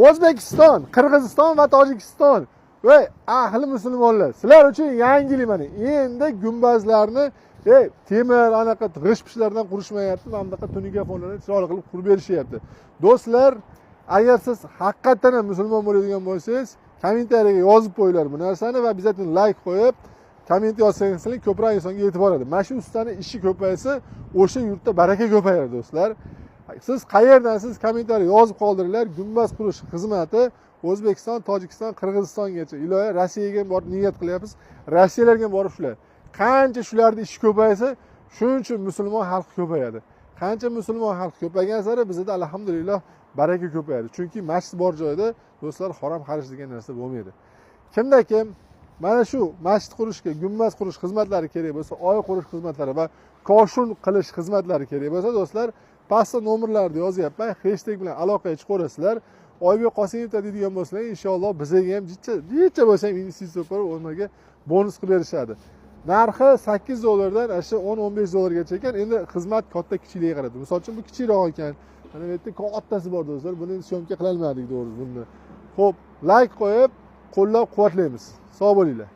O'zbekiston, Qirg'iziston va Tojikiston va ahli musulmonlar, sizlar uchun yangilik mana. Endi gumbazlarni temir anaqa g'ishpishlardan qurishmayapti, mana bunaqa tunigafonlarni chiroyli qilib qurib berishyapti. Do'stlar, agar siz haqiqatan ham musulmon bo'ladigan bo'lsangiz, kommentariyaga yozib qo'yinglar bu narsani va bizatni like qo'yib, komment yozsangiz ko'proq insonga yetib boradi. Mana shu ustani ishi ko'paysa, o'sha yurtda baraka ko'payadi do'stlar. Siz qayerdan siz kommentariy yozib qoldiringlar. Gumbaz qurish xizmati O'zbekiston, Tojikiston, Qirg'izistongacha, iloyo Rossiyaga ham borib niyat qilyapmiz. Rossiyalarga ham borib shular. Qancha shularning ishi ko'paysa, shuncha musulmon xalq ko'payadi. Qancha musulmon xalq ko'paygan sari bizda alhamdulillah baraka ko'payadi. Chunki masjid bor joyda do'stlar harom xarij degan narsa bo'lmaydi. Kimda kim mana shu masjid qurishga, gumbaz qurish xizmatlari kerak bo'lsa, oy qurish xizmatlari va koshun qilish xizmatlari kerak bo'lsa, do'stlar, pastda nomerlarni yozyapman. Hashtag bilan aloqaga chiqaverasizlar. Oybek Qosimov deydigan bo'lsalar, inshaalloh bizga ham jicha bo'lsa ham investitsiya qilib, o'rniga bonus qilib berishadi. Narxi $8 dan o'sha $10-15 ekan. Endi xizmat katta kichikligiga qaradi. Misol uchun bu kichikroq ekan. Mana bu yerda kattasi bor do'stlar. Buni syomka qila olmadik to'g'ri buni. Xo'p, like qo'yib, qo'llab-quvvatlaymiz. Sog' bo'linglar.